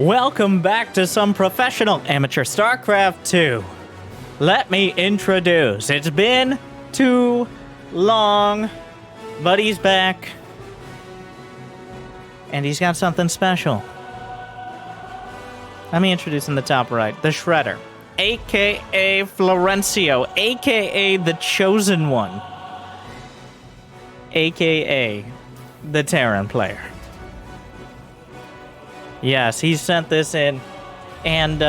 Welcome back to some professional amateur StarCraft 2. Let me introduce. It's been too long, but he's back. And he's got something special. Let me introduce in the top right, the Shredder, a.k.a. Florencio, a.k.a. the Chosen One, a.k.a. the Terran player. Yes, he sent this in. And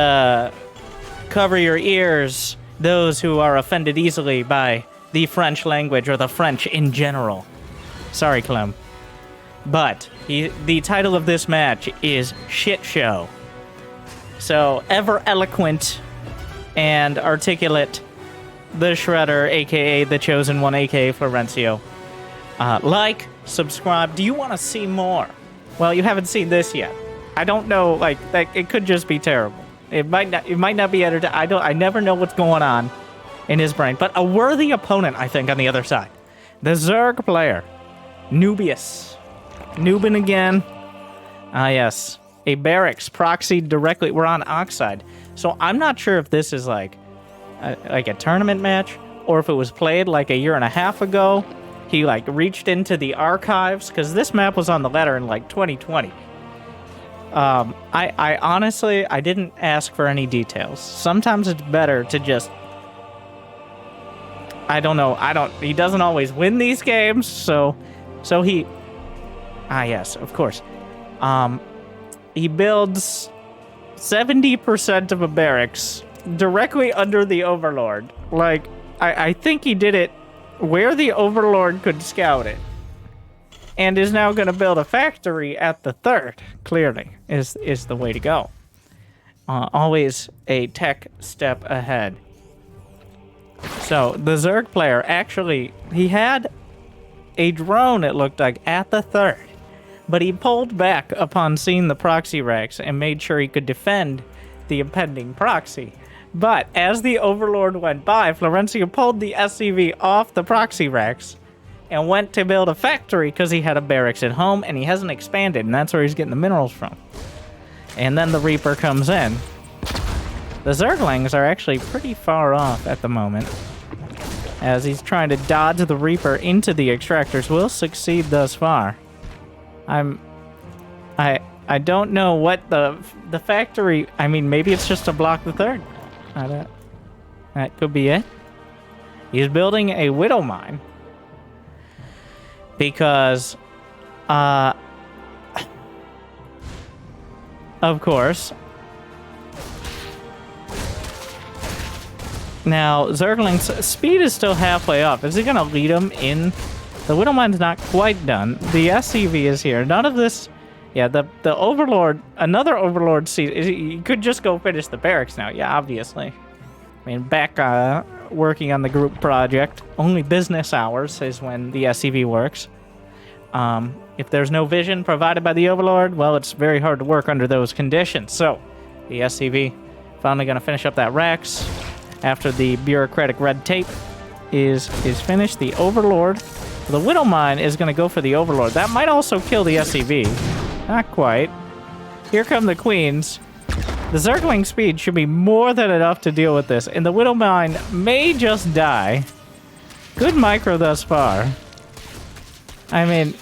cover your ears, those who are offended easily by the French language or the French in general. Sorry, Clem. But the title of this match is Shit Show. So, ever eloquent and articulate, the Shredder, a.k.a. the Chosen One, a.k.a. Florencio. Like, subscribe. Do you want to see more? Well, you haven't seen this yet. I don't know, like, that it could just be terrible. It might not be edited. I never know what's going on in his brain. But a worthy opponent, I think, on the other side. The Zerg player, Nubius. Nubin again. Ah, yes. A barracks proxied directly. We're on Oxide. So I'm not sure if this is like a tournament match or if it was played like a year and a half ago. He like reached into the archives because this map was on the ladder in like 2020. I honestly, I didn't ask for any details. Sometimes it's better to just, he doesn't always win these games, so he, yes, of course. He builds 70% of a barracks directly under the Overlord. Like, I think he did it where the Overlord could scout it. And is now going to build a factory at the third, clearly, is the way to go. Always a tech step ahead. So, the Zerg player, actually, he had a drone, it looked like, at the third. But he pulled back upon seeing the proxy racks and made sure he could defend the impending proxy. But as the Overlord went by, Florencio pulled the SCV off the proxy racks and went to build a factory because he had a barracks at home and he hasn't expanded, and that's where he's getting the minerals from. And then the Reaper comes in. The Zerglings are actually pretty far off at the moment, as he's trying to dodge the Reaper into the extractors. Will succeed thus far. I don't know what the factory, I mean, maybe it's just to block the third. That could be it. He's building a Widow Mine. Because, of course. Now, Zergling's speed is still halfway up. Is he going to lead him in? The Widow Mine's not quite done. The SCV is here. None of this... Yeah, the Overlord... Another Overlord seat... You could just go finish the barracks now. Yeah, obviously. I mean, back working on the group project. Only business hours is when the SCV works. If there's no vision provided by the Overlord, well, it's very hard to work under those conditions. So, the SCV finally going to finish up that Rex after the bureaucratic red tape is finished. The Overlord, the Widow Mine is going to go for the Overlord. That might also kill the SCV. Not quite. Here come the Queens. The Zergling speed should be more than enough to deal with this, and the Widow Mine may just die. Good micro thus far. I mean,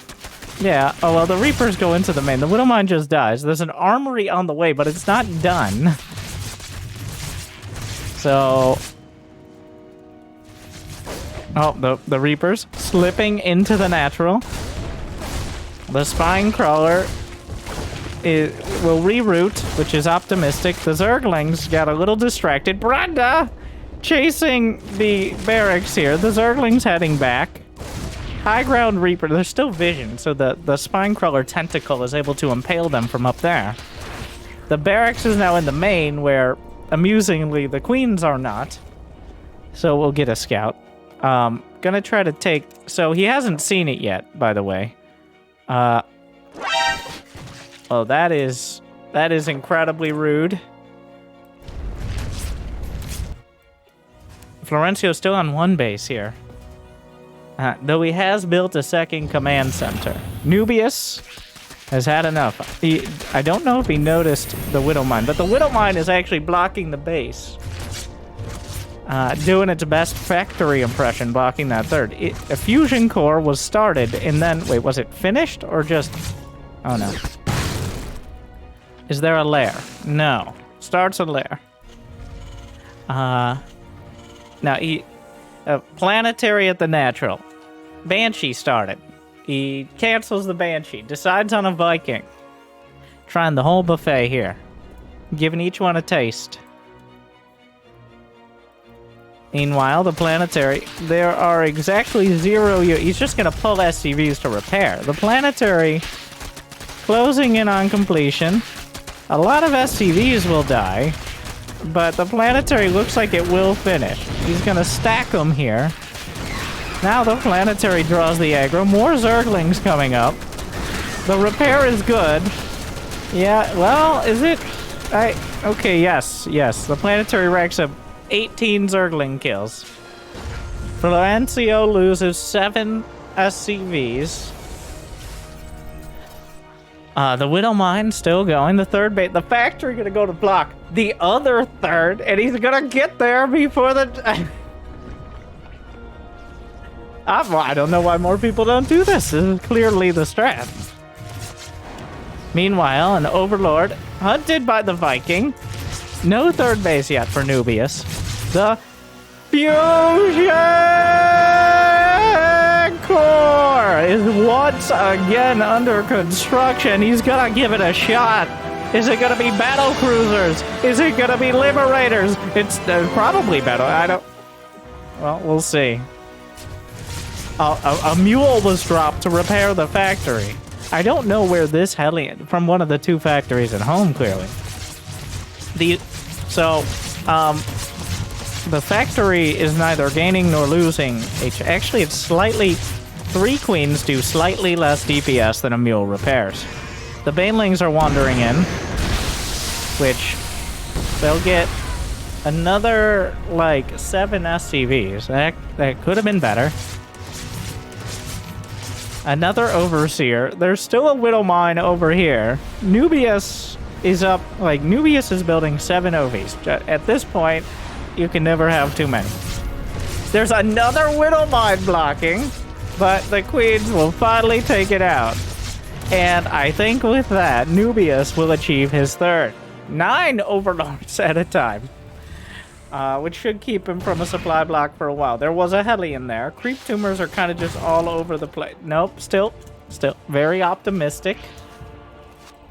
yeah. Oh, well, the Reapers go into the main. The Widow Mine just dies. There's an armory on the way, but it's not done. So... Oh, the Reapers slipping into the natural. The Spine Crawler will reroute, which is optimistic. The Zerglings got a little distracted. Branda chasing the barracks here. The Zerglings heading back. High ground Reaper. There's still vision, so the Spine Crawler tentacle is able to impale them from up there. The barracks is now in the main, where, amusingly, the Queens are not. So we'll get a scout. Gonna try to take... So he hasn't seen it yet, by the way. Oh, that is incredibly rude. Florencio's still on one base here. Though he has built a second command center. Nubius has had enough. I don't know if he noticed the Widow Mine, but the Widow Mine is actually blocking the base. Doing its best factory impression, blocking that third. A fusion core was started, and then... Wait, was it finished, or just... Oh, no. Is there a lair? No. Starts a lair. Now, planetary at the natural. Banshee started. He cancels the Banshee. Decides on a Viking. Trying the whole buffet here. Giving each one a taste. Meanwhile, the planetary, there are exactly 0... He's just going to pull SCVs to repair. The planetary closing in on completion. A lot of SCVs will die, but the planetary looks like it will finish. He's going to stack them here. Now the planetary draws the aggro. More Zerglings coming up. The repair is good. Yeah, well, is it? Okay, yes. The planetary racks up 18 Zergling kills. Florencio loses 7 SCVs. The Widow Mine still going. The third bait. The factory gonna go to block the other third, and he's gonna get there before the... I don't know why more people don't do this. This is clearly the strat. Meanwhile, an Overlord hunted by the Viking. No third base yet for Nubius. The Fusion Core is once again under construction. He's gonna give it a shot. Is it gonna be battle cruisers? Is it gonna be liberators? It's probably battle. I don't... Well, we'll see. A mule was dropped to repair the factory. I don't know where this Hellion... From one of the 2 factories at home, clearly. The factory is neither gaining nor losing. Actually, it's slightly... 3 queens do slightly less DPS than a mule repairs. The banelings are wandering in, which they'll get another, like, 7 SCVs. That could have been better. Another Overseer. There's still a Widow Mine over here. Nubius is up, like, Nubius is building 7 OVs. At this point, you can never have too many. There's another Widow Mine blocking, but the queens will finally take it out. And I think with that, Nubius will achieve his third. 9 Overlords at a time. Which should keep him from a supply block for a while. There was a Hellion there. Creep tumors are kind of just all over the place. Nope, still very optimistic.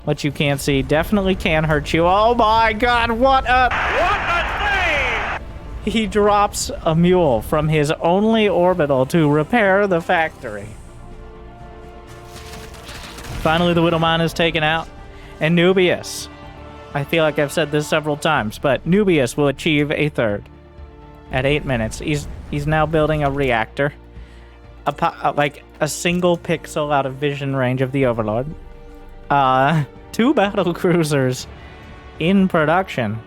What you can't see definitely can hurt you. Oh my god, what a save! He drops a mule from his only orbital to repair the factory. Finally, the Widow Mine is taken out. And Nubius, I feel like I've said this several times, but Nubius will achieve a third at 8 minutes. He's now building a reactor, like a single pixel out of vision range of the Overlord. 2 battle cruisers in production.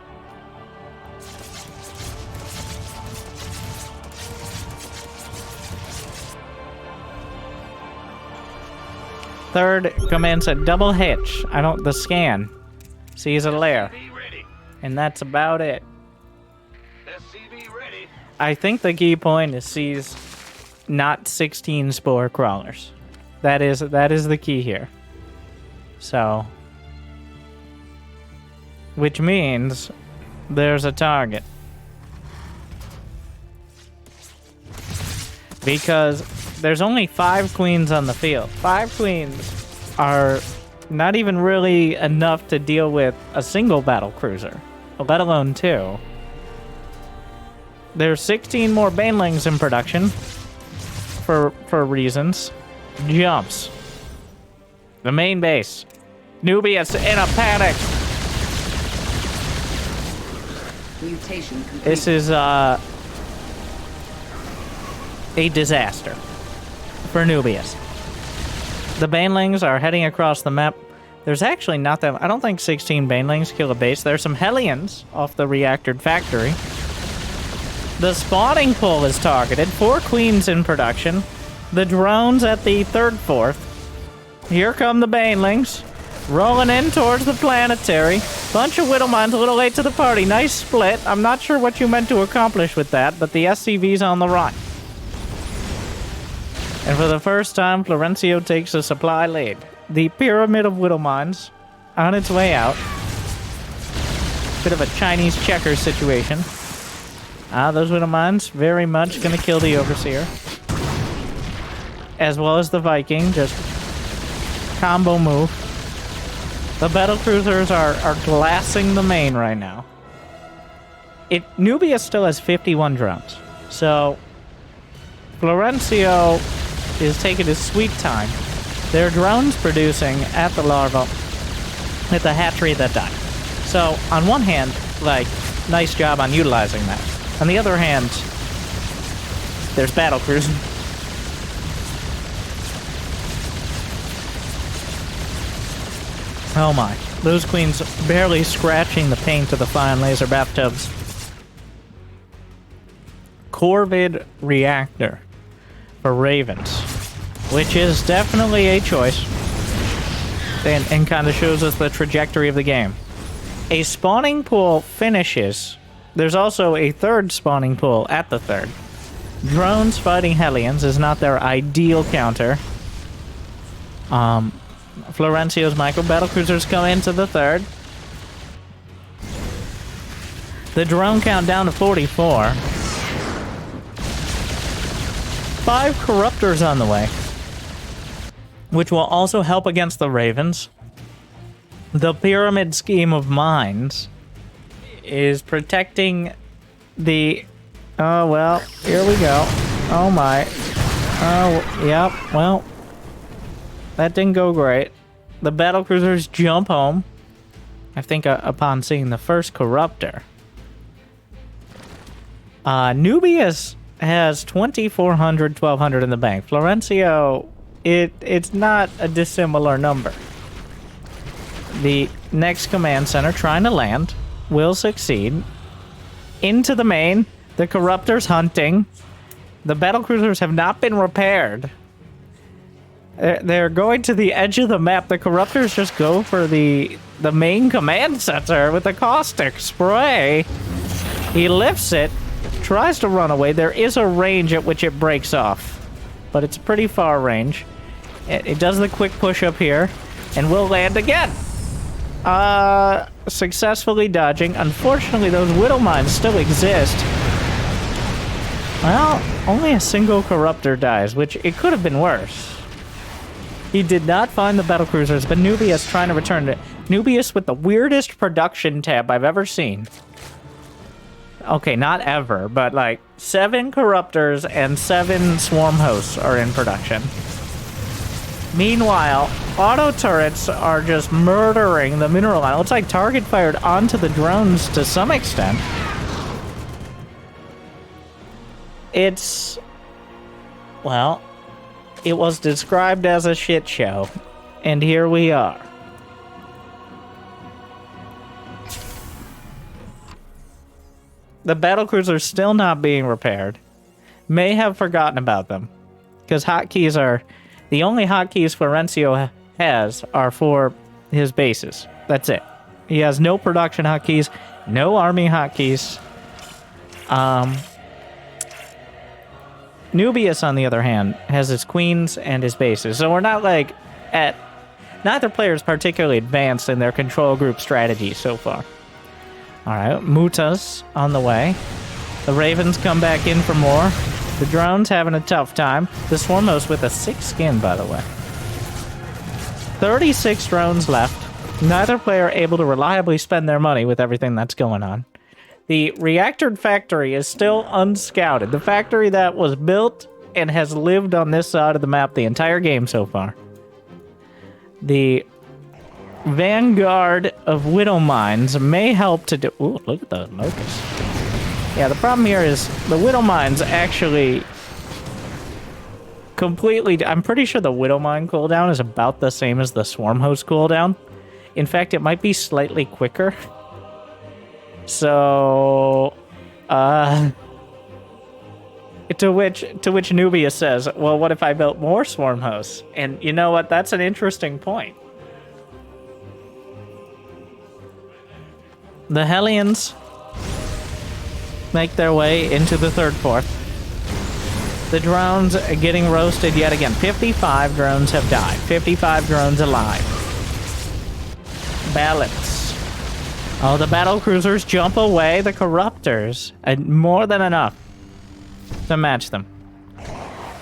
Third commands a double hitch. The scan sees a lair. And that's about it. I think the key point is sees not 16 spore crawlers. That is the key here. So, which means there's a target. Because there's only 5 queens on the field. 5 queens are not even really enough to deal with a single battle cruiser, let alone 2. There's 16 more banelings in production for reasons. Jumps. The main base. Nubius in a panic. Mutation complete. This is a disaster for Nubius. The banelings are heading across the map. There's actually not that... I don't think 16 banelings kill a base. There's some Hellions off the reactored factory. The spawning pool is targeted. 4 queens in production. The drones at the 3rd, 4th. Here come the banelings. Rolling in towards the planetary. Bunch of Widow Mines a little late to the party. Nice split. I'm not sure what you meant to accomplish with that, but the SCV's on the run. And for the first time, Florencio takes a supply lead. The Pyramid of Widow Mines on its way out. Bit of a Chinese checker situation. Those Widow Mines very much gonna kill the Overseer. As well as the Viking, just combo move. The battlecruisers are glassing the main right now. Nubia still has 51 drones. So Florencio is taking his sweet time. There are drones producing at the larva, at the hatchery that died. So on one hand, like, nice job on utilizing that. On the other hand, there's battlecruisers. Oh my. Those queens barely scratching the paint of the fine laser bathtubs. Corvid Reactor for Ravens, which is definitely a choice. And kind of shows us the trajectory of the game. A spawning pool finishes. There's also a third spawning pool at the third. Drones fighting Hellions is not their ideal counter. Florencio's micro battlecruisers come into the third. The drone count down to 44. 5 corruptors on the way, which will also help against the Ravens. The pyramid scheme of mines is protecting the... Oh, well, here we go. Oh, my. Oh, yep, well, that didn't go great. The battlecruisers jump home, I think, upon seeing the first corruptor. Nubius has 2,400, 1,200 in the bank. Florencio, it's not a dissimilar number. The next command center trying to land will succeed. Into the main, the corruptors hunting. The battlecruisers have not been repaired. They're going to the edge of the map. The corruptors just go for the main command center with the caustic spray. He lifts it, tries to run away. There is a range at which it breaks off, but it's pretty far range. It does the quick push up here and will land again. Successfully dodging. Unfortunately, those Widow Mines still exist. Well, only a single corruptor dies, which it could have been worse. He did not find the battlecruisers, but Nubius trying to return it. Nubius with the weirdest production tab I've ever seen. Okay, not ever, but like 7 corruptors and 7 swarm hosts are in production. Meanwhile, auto turrets are just murdering the mineral line. It looks like target fired onto the drones to some extent. It's... well, it was described as a shit show, and here we are. The battlecruisers are still not being repaired. May have forgotten about them, because hotkeys are... the only hotkeys Florencio has are for his bases. That's it. He has no production hotkeys, no army hotkeys. Nubius, on the other hand, has his queens and his bases. So we're not like at... neither player is particularly advanced in their control group strategy so far. Alright, Muta's on the way. The Ravens come back in for more. The drone's having a tough time. The Swarm Host with a 6 skin, by the way. 36 drones left. Neither player able to reliably spend their money with everything that's going on. The reactor factory is still unscouted. The factory that was built and has lived on this side of the map the entire game so far. The vanguard of Widow Mines may help to do... ooh, look at those locusts. Yeah, the problem here is the Widow Mines actually completely... I'm pretty sure the Widow Mine cooldown is about the same as the Swarm Host cooldown. In fact, it might be slightly quicker. So, To which Nubius says, well, what if I built more swarm hosts? And you know what? That's an interesting point. The Hellions make their way into the third fourth. The drones are getting roasted yet again. 55 drones have died. 55 drones alive. Balance. Oh, the battle cruisers jump away. The corruptors. And more than enough to match them.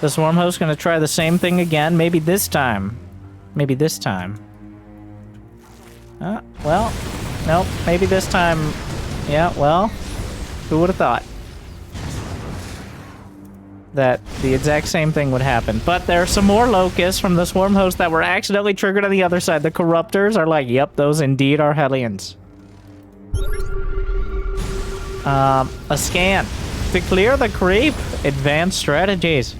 The swarm host's gonna try the same thing again. Maybe this time. Maybe this time. Well, nope. Maybe this time. Yeah, well, who would have thought that the exact same thing would happen? But there are some more locusts from the swarm host that were accidentally triggered on the other side. The corruptors are like, yep, those indeed are Hellions. A scan. To clear the creep, advanced strategies.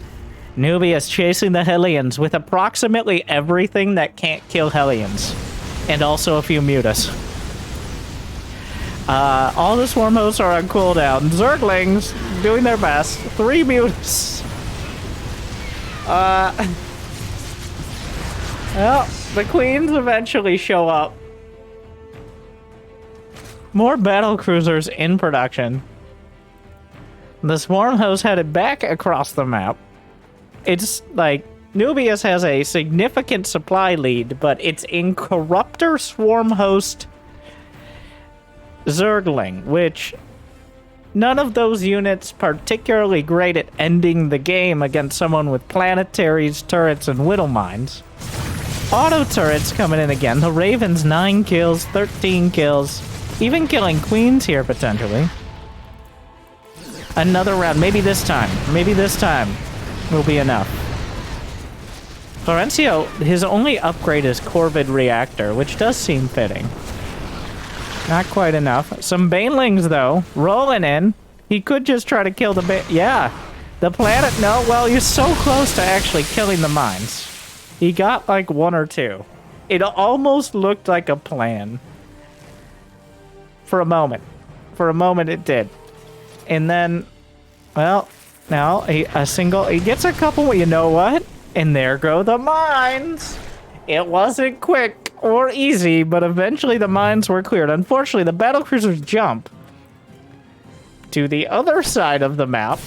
Nubius chasing the Hellions with approximately everything that can't kill Hellions. And also a few mutas. All the swarm hosts are on cooldown. Zerglings doing their best. 3 mutas. Well, the queens eventually show up. More battle cruisers in production. The swarm host headed back across the map. It's like Nubius has a significant supply lead, but it's in corruptor swarm host Zergling, which none of those units particularly great at ending the game against someone with planetaries, turrets, and whittle mines. Auto turrets coming in again. The Ravens 9 kills, 13 kills, even killing queens here potentially. Another round. Maybe this time will be enough. Florencio, his only upgrade is Corvid Reactor, which does seem fitting. Not quite enough. Some Banelings, though, rolling in. He could just try to kill the yeah. The planet, no, well, you're so close to actually killing the mines. He got like 1 or 2. It almost looked like a plan. For a moment. For a moment it did. And then, well, now he gets a couple, you know what? And there go the mines. It wasn't quick or easy, but eventually the mines were cleared. Unfortunately, the battlecruisers jump to the other side of the map,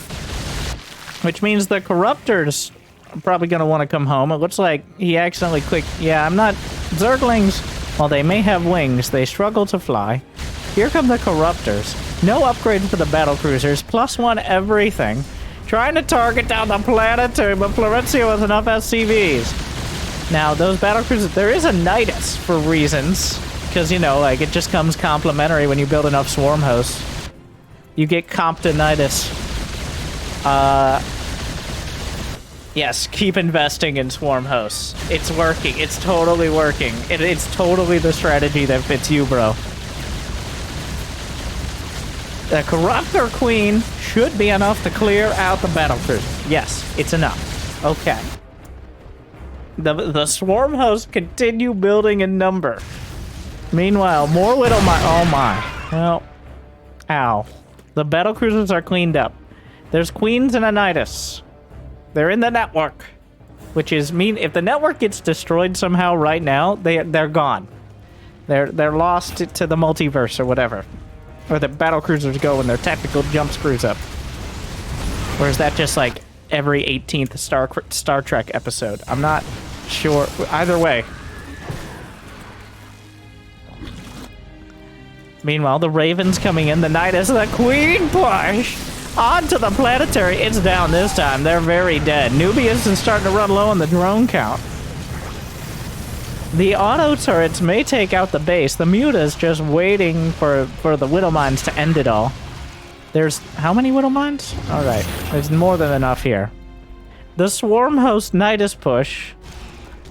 which means the corruptors are probably going to want to come home. It looks like he accidentally clicked. Yeah, I'm not... Zerglings, while they may have wings, they struggle to fly. Here come the corruptors. No upgrade for the battlecruisers. +1 everything. Trying to target down the planetary, but Florencio has enough SCVs. Now, those battlecruisers... There is a Nidus for reasons. Because, you know, like, it just comes complimentary when you build enough swarm hosts. You get comp to Nidus. Yes, keep investing in swarm hosts. It's working. It's totally working. It's totally the strategy that fits you, bro. The Corruptor Queen should be enough to clear out the battlecruiser. Yes, it's enough. Okay. The swarm hosts continue building in number. Meanwhile, more Widow oh my. Well, ow. The battlecruisers are cleaned up. There's queens and a Nidus. They're in the network. Which is mean if the network gets destroyed somehow right now, they're gone. They're lost to the multiverse or whatever. Or the battlecruisers go when their tactical jump screws up. Or is that just like every 18th Star Trek episode? I'm not sure. Either way. Meanwhile, the Ravens coming in. The Nidus, the Queen push onto the planetary. It's down this time. They're very dead. Nubius is starting to run low on the drone count. The auto turrets may take out the base. The Muta's just waiting for the Widow Mines to end it all. There's how many Widow Mines? All right, there's more than enough here. The Swarm Host Nidus push.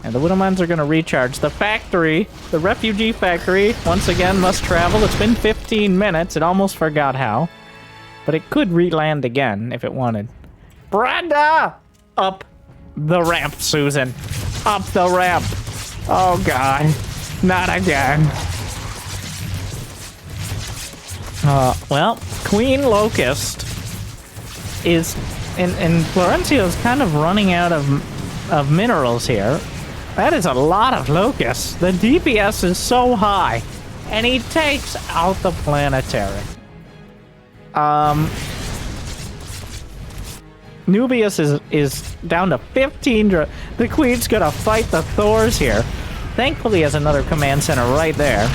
And the Widow Mines are going to recharge. The factory, the refugee factory, once again must travel. It's been 15 minutes. It almost forgot how. But it could re-land again if it wanted. Brenda! Up the ramp, Susan. Up the ramp. Oh, God. Not again. Well, Queen Locust is and Florencio's kind of running out of minerals here. That is a lot of locusts. The DPS is so high, and he takes out the planetary. Nubius is down to 15. The Queen's gonna fight the Thors here. Thankfully, he has another command center right there.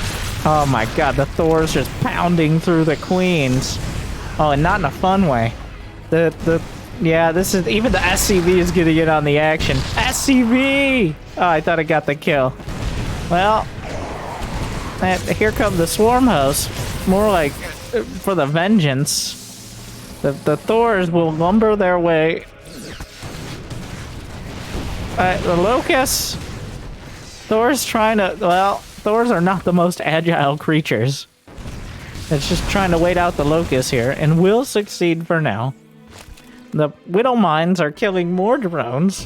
Oh my god, the Thor's just pounding through the Queens. Oh, and not in a fun way. Yeah, this is, even the SCV is getting in on the action. SCV! Oh, I thought I got the kill. Well, here come the Swarm Hosts. More like for the vengeance. The Thors will lumber their way. The Locusts. Thor's trying to, well, Thors are not the most agile creatures. It's just trying to wait out the Locusts here, and will succeed for now. The Widow Mines are killing more drones.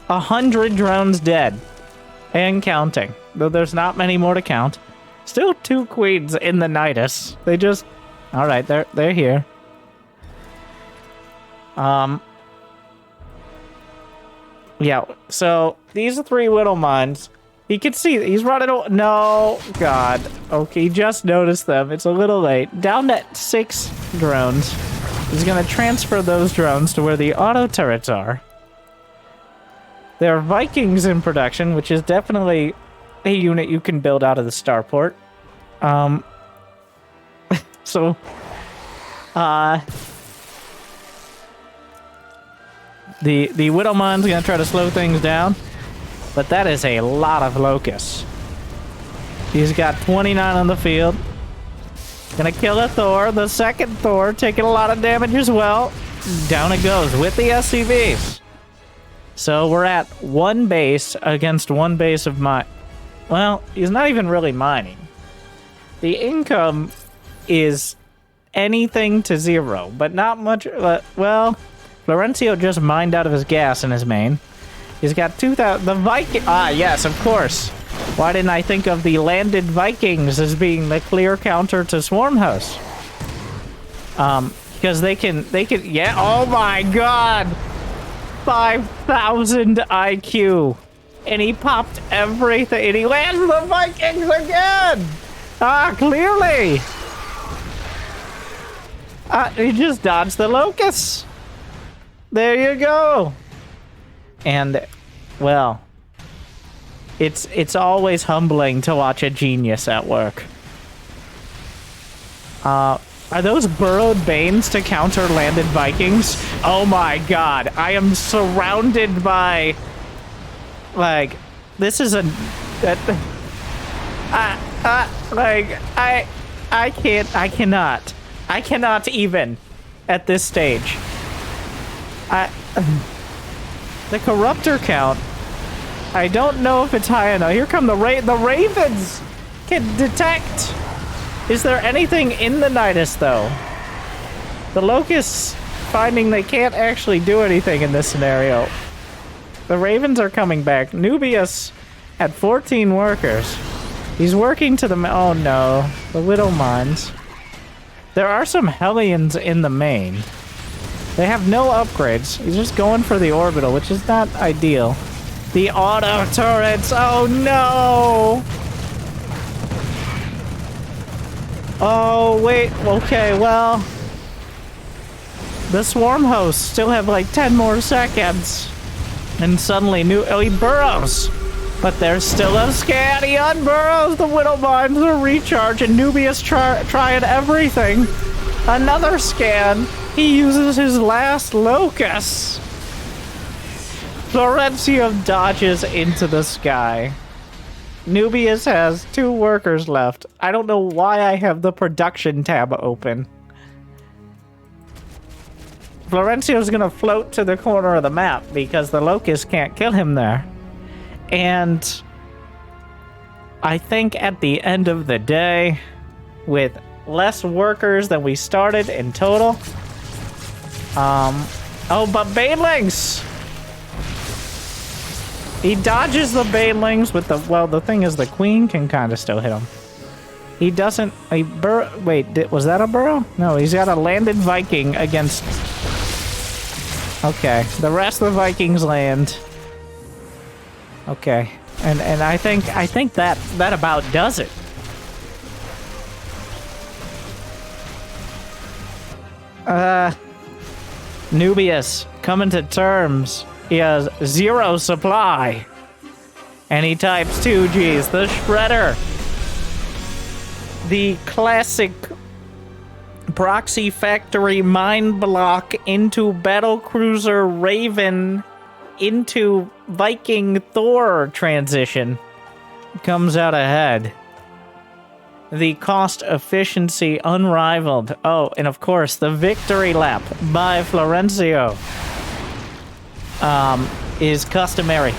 100 drones dead. And counting. Though there's not many more to count. Still 2 queens in the Nidus. They just... Alright, they're here. Yeah, so these 3 Widow Mines. He can see, he's running. No, God. Okay, he just noticed them. It's a little late. Down to 6 drones. He's gonna transfer those drones to where the auto turrets are. There are Vikings in production, which is definitely a unit you can build out of the starport. So, the Widow Mine's gonna try to slow things down, but that is a lot of locusts. He's got 29 on the field. Gonna kill a Thor. The second Thor taking a lot of damage as well. Down it goes with the SCVs. So we're at 1 base against 1 base of mine. Well, he's not even really mining. The income is anything to 0, but not much. Well, Florencio just mined out of his gas in his main. He's got 2,000. The Viking. Ah, yes, of course. Why didn't I think of the landed Vikings as being the clear counter to Swarm House? Because they can. Yeah. Oh my God. 5,000 IQ, and he popped everything, and he lands the Vikings again. Ah, clearly. He just dodged the locusts. There you go. And, well, it's always humbling to watch a genius at work. Are those burrowed Banes to counter landed Vikings? Oh my God, I am surrounded by, like, this is I cannot even at this stage. The Corruptor count, I don't know if it's high enough. Here come the Ravens can detect. Is there anything in the Nidus, though? The Locusts finding they can't actually do anything in this scenario. The Ravens are coming back. Nubius had 14 workers. He's working to the... Oh, no. The Widow Mines. There are some Hellions in the main. They have no upgrades. He's just going for the orbital, which is not ideal. The auto turrets. Oh, no. Oh, wait. Okay, well. The Swarm Hosts still have like 10 more seconds. And suddenly oh, he burrows. But there's still a scan. He unburrows. The Widow Mines are recharging. Nubius trying everything. Another scan. He uses his last Locust. Florencio dodges into the sky. Nubius has 2 workers left. I don't know why I have the production tab open. Florencio's gonna float to the corner of the map because the Locust can't kill him there. And I think at the end of the day, with less workers than we started in total. Oh, but Banelings! He dodges the Banelings with the... Well, the thing is the Queen can kind of still hit him. He doesn't... Wait, was that a burrow? No, he's got a landed Viking against... Okay, the rest of the Vikings land. Okay, and I think that about does it. Nubius coming to terms. He has 0 supply. And he types 2 Gs. The Shredder. The classic proxy factory mine block into battlecruiser Raven into Viking Thor transition comes out ahead. The cost efficiency unrivaled. Oh, and of course, the victory lap by Florencio is customary.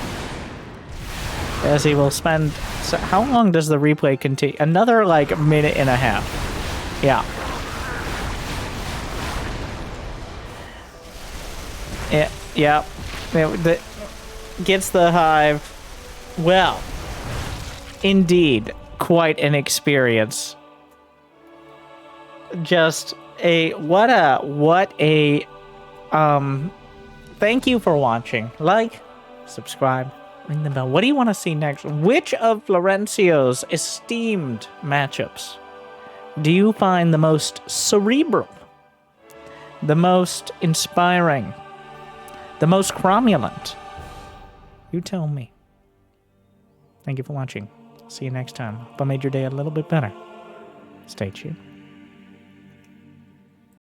As he will spend... So how long does the replay continue? Another, like, minute and a half. Yeah. Yeah. Gets the hive. Well, indeed, quite an experience. Just what a thank you for watching. Like, subscribe, ring the bell. What do you want to see next? Which of Florencio's esteemed matchups do you find the most cerebral, the most inspiring, the most cromulent? You tell me. Thank you for watching. See you next time. Hope I made your day a little bit better. Stay tuned.